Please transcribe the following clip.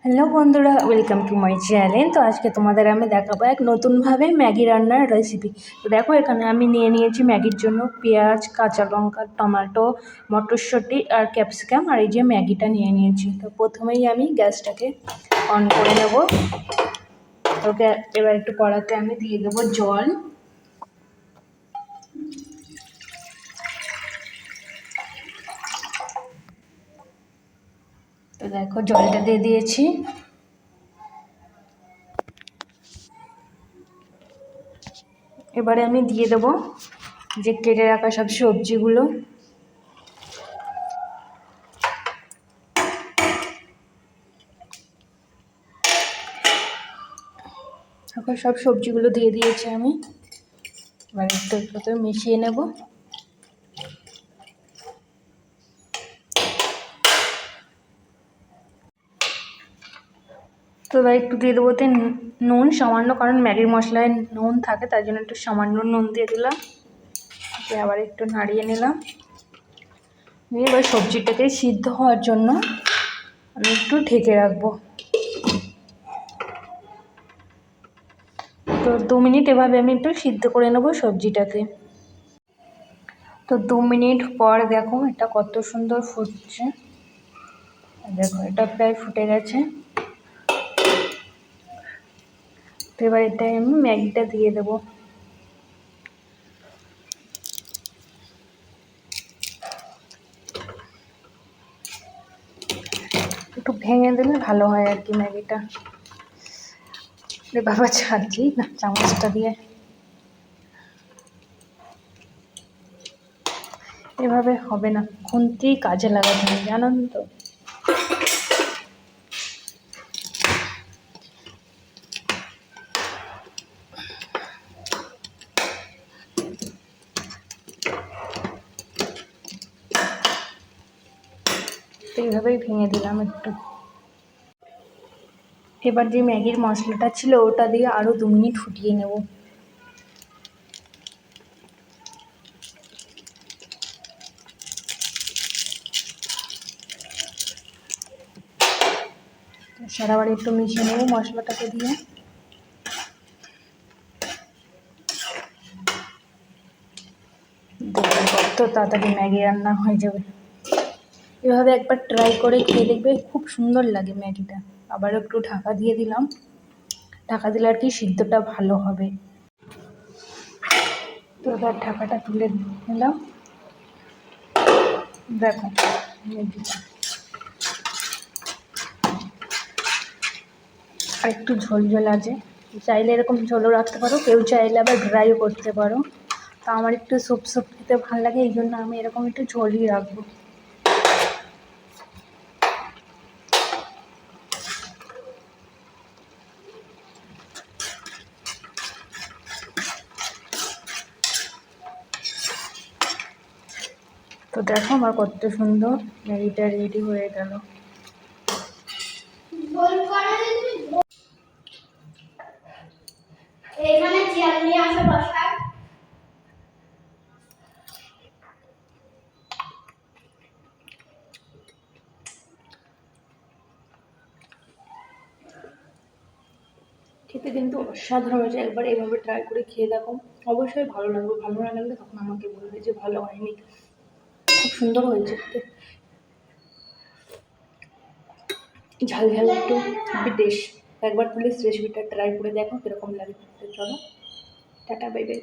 Hello বন্ধুরা, welcome to my channel. তো আজকে তোমাদের আমি দেখাবো এক নতুনভাবে ম্যাগি রান্নার রেসিপি। তো দেখো, এখানে আমি নিয়ে নিয়েছি ম্যাগির জন্য পেঁয়াজ, কাঁচা লঙ্কা, টমেটো, মটরশুঁটি আর ক্যাপসিকাম, আর এই যে ম্যাগিটা নিয়ে নিয়েছি। তো প্রথমেই আমি গ্যাসটাকে অন করে নেব। ওকে, এবার একটু কড়াতে আমি দিয়ে দেবো জল। তো দেখো, জলটা দিয়ে দিয়েছি। এবারে আমি দিয়ে দেবো যে কেটে রাখা সব সবজিগুলো। এখন সব সবজিগুলো দিয়ে দিয়েছি আমি। এবার একটু মিশিয়ে নেব। তো এবার একটু দিয়ে দেবো নুন সামান্য, কারণ ম্যাগির মশলায় নুন থাকে, তাই জন্য একটু সামান্য নুন দিয়ে দিলাম। দিয়ে আবার একটু নাড়িয়ে নিলাম। দিয়ে এবার সবজিটাকে সিদ্ধ হওয়ার জন্য আমি একটু ঢেকে রাখবো। তো 2 মিনিট এভাবে আমি একটু সিদ্ধ করে নেবো সবজিটাকে। তো 2 মিনিট পর দেখো এটা কত সুন্দর ফুটছে। দেখো, এটা প্রায় ফুটে গেছে। তো এবার এটাই আমি ম্যাগিটা দিয়ে দেবো। একটু ভেঙে দিলে ভালো হয় আর কি ম্যাগিটা। বাবা, ছাড়ছি না চামচটা দিয়ে। এভাবে হবে না, খুন্তি কাজে লাগাতে হবে, জানেন তো। তো এইভাবেই ভেঙে দিলাম একটু। এবার যে ম্যাগির মশলাটা ছিল ওটা দিয়ে আরও 2 মিনিট ফুটিয়ে নেব। সারাবার একটু মিশিয়ে নেব মশলাটাকে দিয়ে। কত তাড়াতাড়ি ম্যাগি রান্না হয়ে যাবে। এভাবে একবার ট্রাই করে খেয়ে দেখবে, খুব সুন্দর লাগে ম্যাগিটা। আবার একটু ঢাকা দিয়ে দিলাম। ঢাকা দিলে আর কি সিদ্ধটা ভালো হবে। তো এবার ঢাকাটা তুলে নিলাম। দেখো, আর একটু ঝোল ঝোল আছে। চাইলে এরকম ঝোলও রাখতে পারো, কেউ চাইলে আবার ড্রাইও করতে পারো। তা আমার একটু স্যুপ স্যুপ খেতে ভালো লাগে, এই জন্য আমি এরকম একটু ঝোলই রাখবো। তো দেখো, আমার কত সুন্দর ম্যাগিটা রেডি হয়ে গেল। এখানে চেয়ার নিয়ে আসো বসার। খেতে কিন্তু অসাধারণ হয়েছে। একবার এইভাবে ট্রাই করে খেয়ে দেখো, অবশ্যই ভালো লাগবে। ভালো না লাগলে তখন আমাকে বলবে যে ভালো হয়নি। খুব সুন্দর হয়েছে, ঝাল ঝাল একটু বিদেশ। একবার প্লিজ রেসিপিটা ট্রাই করে দেখো কীরকম লাগে। চলো, টাটা, বাই বাই।